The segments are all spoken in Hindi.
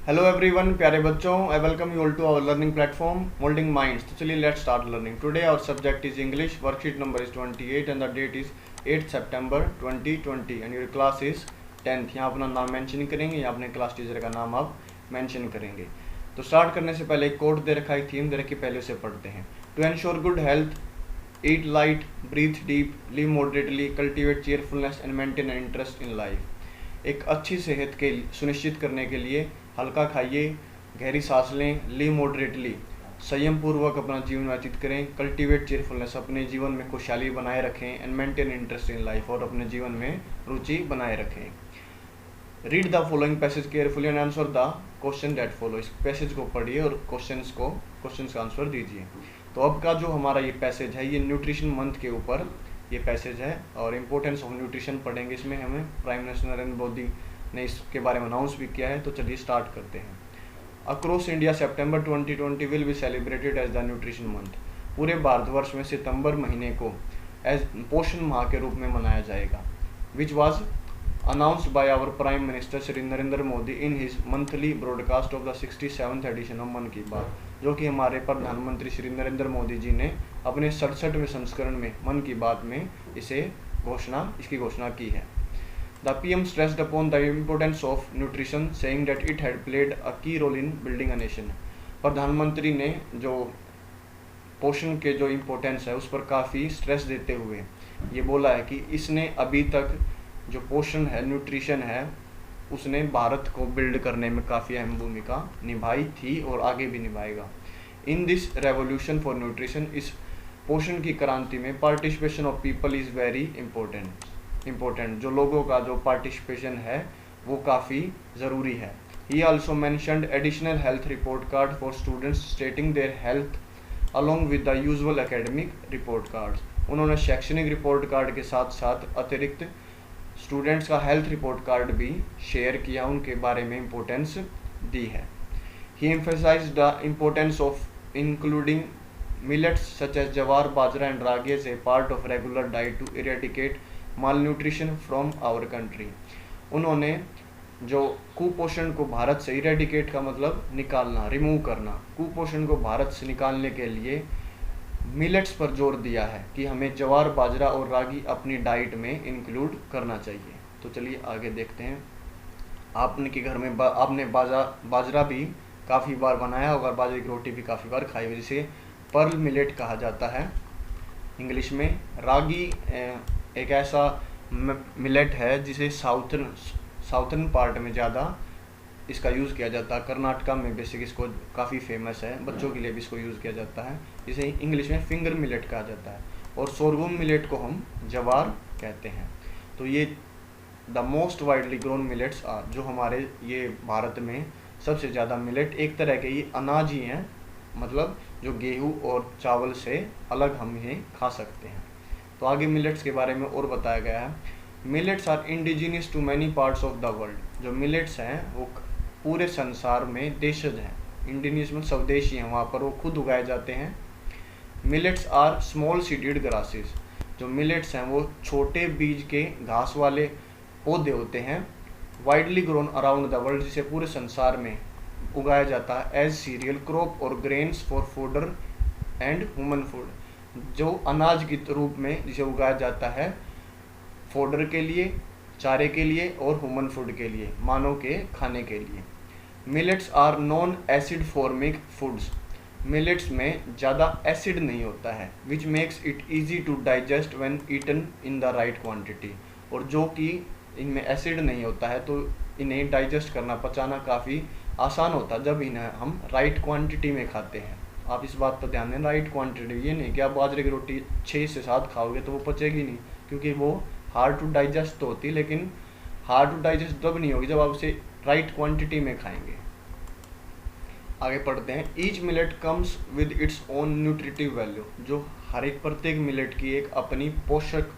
हेलो एवरीवन, प्यारे बच्चों, I welcome you all to our learning platform Moulding Minds. तो चलिए let's start learning. Today our subject is English, worksheet number is 28 and the date is 8 September 2020 and your class is 10th। यहाँ अपना नाम मेंशन करेंगे या अपने क्लास टीचर का नाम आप मेंशन करेंगे। तो स्टार्ट करने से पहले एक कोड दे रखा है, थीम दे रखी, पहले उसे पढ़ते हैं। To ensure good health, eat light, breathe deep, live moderately, cultivate cheerfulness and maintain an interest in life. एक अच्छी सेहत के सुनिश्चित करने के लिए हल्का खाइए, गहरी सांस लें, लिव मॉडरेटली, संयम पूर्वक अपना जीवन व्यतीत करें, कल्टिवेट चीयरफुलनेस, अपने जीवन में खुशहाली बनाए रखें, and maintain interest in life, और अपने जीवन में रुचि बनाए रखें। Read the following passage carefully and answer the question that follow. इस पैसेज को पढ़िए और क्वेश्चंस का आंसर दीजिए। तो अब का जो हमारा ये पैसेज है, ये न्यूट्रिशन मंथ के ऊपर ये पैसेज है और इम्पोर्टेंस ऑफ न्यूट्रिशन पढ़ेंगे। इसमें हमें प्राइम मिनिस्टर नरेंद्र मोदी ने इसके बारे में अनाउंस भी किया है। तो चलिए स्टार्ट करते हैं। Across India September 2020 will be celebrated as the nutrition month. पूरे भारतवर्ष में सितंबर महीने को एज पोषण माह के रूप में मनाया जाएगा। Which was announced by our Prime Minister Shri Narendra Modi in his monthly broadcast of the 67th edition of मन की बात, जो कि हमारे प्रधानमंत्री श्री नरेंद्र मोदी जी ने अपने 67वें संस्करण में मन की बात में इसकी घोषणा की है। The PM stressed upon the importance of nutrition, saying that it had played a key role in building a nation। प्रधानमंत्री ने जो पोषण के जो इम्पोर्टेंस है उस पर काफ़ी स्ट्रेस देते हुए ये बोला है कि इसने अभी तक जो पोषण है, न्यूट्रिशन है, उसने भारत को बिल्ड करने में काफ़ी अहम भूमिका निभाई थी और आगे भी निभाएगा। In this revolution for nutrition, इस पोषण की क्रांति में participation of people is very important. जो लोगों का जो पार्टिसिपेशन है वो काफ़ी ज़रूरी है। ही also mentioned additional health report card for students स्टेटिंग their health along with the usual academic report cards. उन्होंने शैक्षणिक रिपोर्ट कार्ड के साथ साथ अतिरिक्त स्टूडेंट्स का हेल्थ रिपोर्ट कार्ड भी शेयर किया, उनके बारे में इम्पोर्टेंस दी है। He emphasized the importance of including millets such as jowar, bajra and ragi as a part of regular diet to eradicate malnutrition from our country. उन्होंने जो कुपोषण को भारत से, इरेडिकेट का मतलब निकालना, रिमूव करना, कुपोषण को भारत से निकालने के लिए मिलेट्स पर जोर दिया है कि हमें जवार, बाजरा और रागी अपनी डाइट में इंक्लूड करना चाहिए। तो चलिए आगे देखते हैं। आपने के घर में आपने बाजरा भी काफ़ी बार बनाया होगा, बाजरे की रोटी भी काफ़ी बार खाई होगी, जिसे पर्ल मिलेट कहा जाता है इंग्लिश में। रागी एक ऐसा मिलेट है जिसे साउथर्न पार्ट में ज़्यादा इसका यूज़ किया जाता है। कर्नाटका में बेसिक इसको काफ़ी फेमस है, बच्चों के लिए भी इसको यूज़ किया जाता है। इसे इंग्लिश में फिंगर मिलेट कहा जाता है और सोरगुम मिलेट को हम जवार कहते हैं। तो ये the most widely grown millets are, जो हमारे ये भारत में सबसे ज़्यादा मिलेट एक तरह के ये अनाज ही हैं, मतलब जो गेहूँ और चावल से अलग हम इन्हें खा सकते हैं। तो आगे मिलेट्स के बारे में और बताया गया है। Millets are indigenous to many parts of the world. जो मिलेट्स हैं वो पूरे संसार में देशज हैं। इंडिजिनियस में स्वदेशी हैं, वहाँ पर वो खुद उगाए जाते हैं। Millets are small seeded grasses. जो मिलेट्स हैं वो छोटे बीज के घास वाले पौधे होते हैं। Widely grown around the world, जिसे पूरे संसार में उगाया जाता है एज सीरियल क्रॉप और grains for fodder and human food. जो अनाज के रूप में जिसे उगाया जाता है फोडर के लिए, चारे के लिए, और ह्यूमन फूड के लिए, मानव के खाने के लिए। Millets are non acid forming foods. Millets में ज़्यादा एसिड नहीं होता है, which makes it easy to digest when eaten in the right quantity. और जो कि इनमें एसिड नहीं होता है तो इन्हें डाइजेस्ट करना, पचाना काफ़ी आसान होता है जब इन्हें हम राइट क्वांटिटी में खाते हैं। आप इस बात पर ध्यान दें, राइट क्वांटिटी। ये नहीं कि आप बाजरे की रोटी 6 से 7 खाओगे तो वो पचेगी नहीं, क्योंकि वो हार्ड टू डाइजेस्ट तो होती, लेकिन हार्ड टू डाइजेस्ट तब नहीं होगी जब आप उसे राइट क्वांटिटी में खाएंगे। आगे पढ़ते हैं। Each millet comes with its own nutritive value. जो हर एक प्रत्येक मिलेट की एक अपनी पोषक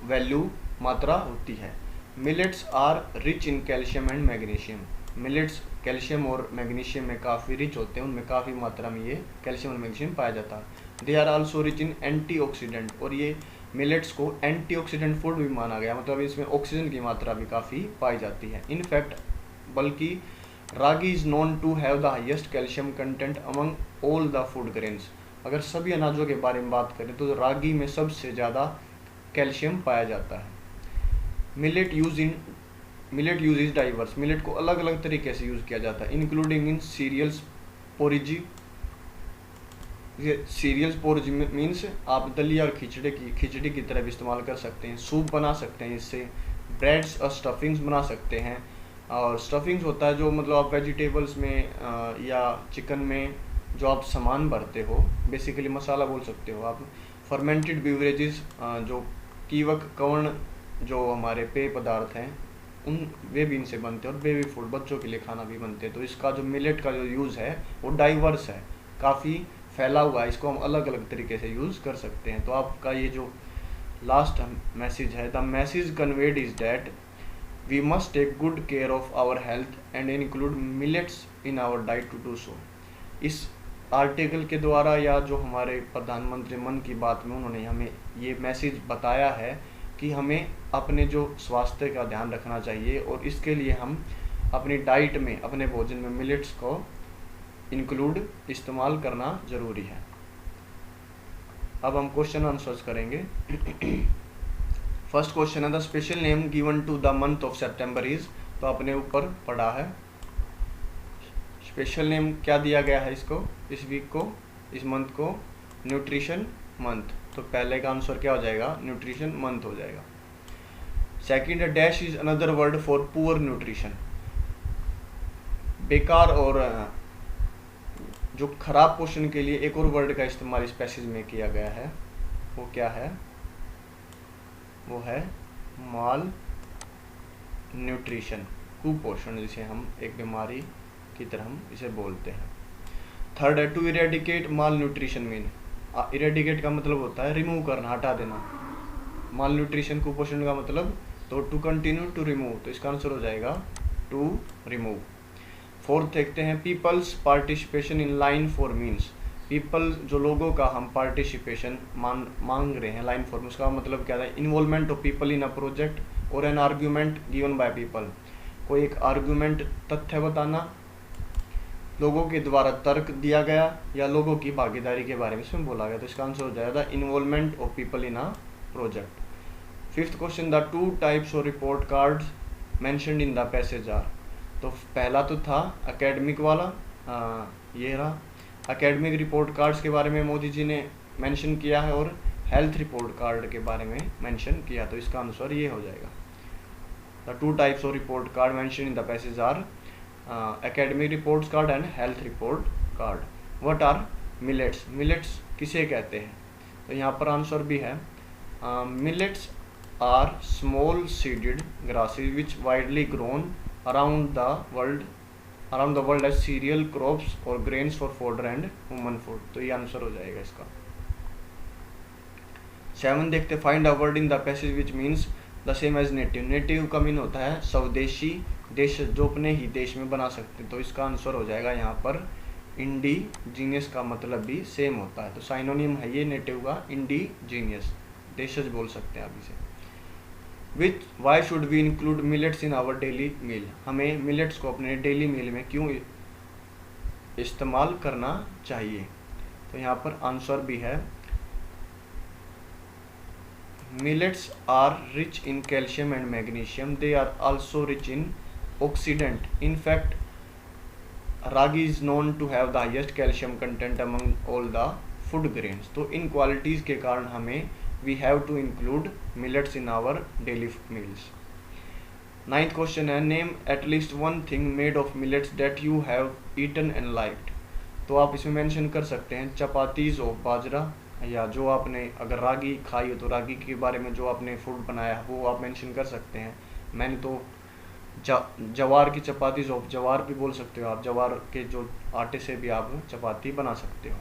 वैल्यू मात्रा होती है। Millets are rich in calcium and magnesium. Millets calcium और मैग्नीशियम में काफ़ी रिच होते हैं, उनमें काफ़ी मात्रा में ये कैल्शियम और मैग्नीशियम पाया जाता है। They are also rich in antioxidant, और ये मिलेट्स को एंटीऑक्सीडेंट फूड भी माना गया, मतलब इसमें ऑक्सीजन की मात्रा भी काफ़ी पाई जाती है। इनफैक्ट बल्कि ragi is known to have the highest calcium content among all the food grains. अगर सभी अनाजों के बारे में बात करें तो रागी में सबसे ज़्यादा कैल्शियम पाया जाता है। Millet use is diverse. Millet को अलग अलग तरीके से यूज़ किया जाता है, including in cereals porridge. Cereals porridge means आप दलिया और खिचड़ी की तरह भी इस्तेमाल कर सकते हैं। सूप बना सकते हैं इससे, ब्रेड्स और स्टफिंग्स बना सकते हैं। और स्टफिंग्स होता है जो मतलब आप वेजिटेबल्स में या चिकन में जो आप सामान भरते हो, बेसिकली मसाला बोल सकते हो आप। फर्मेंटेड बिवरेजेस, जो कीवक कवर्ण जो हमारे पेय पदार्थ हैं उन वे भी इनसे बनते हैं। और बेबी फूड, बच्चों के लिए खाना भी बनते हैं। तो इसका जो मिलेट का जो यूज़ है वो डाइवर्स है, काफ़ी फैला हुआ है, इसको हम अलग अलग तरीके से यूज़ कर सकते हैं। तो आपका ये जो लास्ट मैसेज है, the message conveyed is that we must take good care of our health and include millets in our diet to do so. इस आर्टिकल के द्वारा या जो हमारे प्रधानमंत्री मन की बात में उन्होंने हमें ये मैसेज बताया है कि हमें अपने जो स्वास्थ्य का ध्यान रखना चाहिए और इसके लिए हम अपनी डाइट में, अपने भोजन में मिलेट्स को इंक्लूड इस्तेमाल करना ज़रूरी है। अब हम क्वेश्चन आंसर्स करेंगे। फर्स्ट क्वेश्चन है the special name given to the month of September is. तो आपने ऊपर पढ़ा है, स्पेशल नेम क्या दिया गया है इसको, इस वीक को, इस मंथ को, न्यूट्रिशन मंथ। तो पहले का आंसर क्या हो जाएगा, न्यूट्रिशन मंथ हो जाएगा। Second, dash is another word for poor nutrition. बेकार और जो खराब पोषण के लिए एक और वर्ड का इस्तेमाल इस पैसेज में किया गया है, वो क्या है, वो है माल न्यूट्रिशन, कुपोषण, जिसे हम एक बीमारी की तरह हम इसे बोलते हैं। थर्ड है to eradicate malnutrition mean. Eradicate का मतलब होता है रिमूव करना, हटा देना। माल न्यूट्रिशन कुपोषण का मतलब तो टू कंटिन्यू, टू रिमूव। तो इसका आंसर हो जाएगा टू रिमूव। फोर्थ देखते हैं peoples participation in line for means. People जो लोगों का हम पार्टिसिपेशन मांग रहे हैं लाइन फॉर, उसका मतलब क्या है, involvement of people in a project और an argument given by people. कोई एक आर्ग्यूमेंट, तथ्य बताना, लोगों के द्वारा तर्क दिया गया या लोगों की भागीदारी के बारे में इसमें बोला गया। तो इसका आंसर हो जाएगा involvement of people in a project. Fifth question the two types of report cards mentioned in the passage are. तो पहला तो था एकेडमिक वाला, ये रहा एकेडमिक रिपोर्ट कार्ड्स के बारे में मोदी जी ने मेंशन किया है, और हेल्थ रिपोर्ट कार्ड के बारे में मेंशन किया। तो इसका आंसर ये हो जाएगा the two types of report card mention in the passage are academic reports card and health report card. What are millets? Millets किसे कहते हैं? तो यहाँ पर आंसर भी है millets are small seeded grasses which widely grown around the world as cereal crops or grains for fodder and human food. तो ये आंसर हो जाएगा इसका। 7 देखते find a word in the passage which means the same as native. native का मीन होता है स्वदेशी, देश जो अपने ही देश में बना सकते हैं। तो इसका आंसर हो जाएगा यहाँ पर इंडिजीनियस का मतलब भी सेम होता है। तो साइनोनिम है ये नेटिव का, इंडिजीनियस, देशज बोल सकते हैं आप इसे। Why should we include millets in our daily meal. हमें मिलेट्स को अपने डेली मील में क्यों इस्तेमाल करना चाहिए। तो यहाँ पर आंसर भी है millets are rich in calcium and magnesium. They are also rich in oxidant. In fact, ragi is known to have the highest calcium content among all the food grains. तो इन क्वालिटीज़ के कारण हमें we have to include millets in our daily meals. 9th question है name at least one thing made of millets that you have eaten and liked. तो आप इसमें मेंशन कर सकते हैं चपातीज ऑफ बाजरा, या जो आपने अगर रागी खाई हो तो रागी के बारे में जो आपने फूड बनाया है वो आप मेंशन कर सकते हैं। मैंने तो जवार की चपातीज ऑफ जवार भी बोल सकते हो आप, जवार के जो आटे से भी आप चपाती बना सकते हो।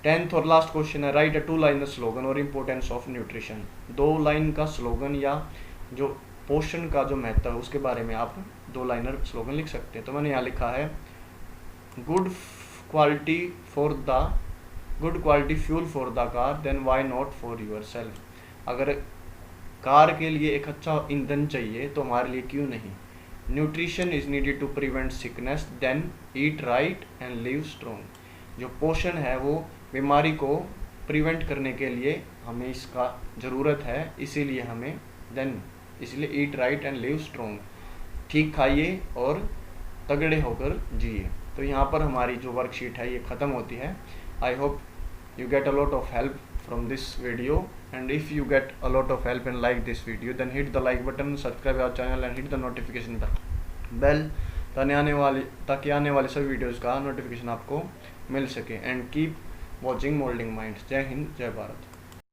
10th और लास्ट क्वेश्चन है राइट अ 2-लाइनर स्लोगन और इम्पोर्टेंस ऑफ न्यूट्रिशन। 2 लाइन का स्लोगन या जो पोषण का जो महत्व है उसके बारे में आप 2-लाइनर स्लोगन लिख सकते हैं। तो मैंने यहाँ लिखा है good quality fuel for the car then why not for yourself. अगर कार के लिए एक अच्छा ईंधन चाहिए तो हमारे लिए क्यों नहीं। Nutrition is needed to prevent sickness, then eat right and live strong. जो पोषण है वो बीमारी को प्रिवेंट करने के लिए हमें इसका ज़रूरत है, इसीलिए हमें इसलिए ईट राइट एंड लिव स्ट्रॉन्ग, ठीक खाइए और तगड़े होकर जिए। तो यहाँ पर हमारी जो वर्कशीट है ये ख़त्म होती है। I hope you get a lot of help from this video, and if you get a lot of help and like this video, then hit the like button, subscribe our channel and hit the notification bell ताकि आने वाले सभी वीडियोज़ का नोटिफिकेशन आपको मिल सके। And keep watching moulding minds. जय हिंद, जय भारत।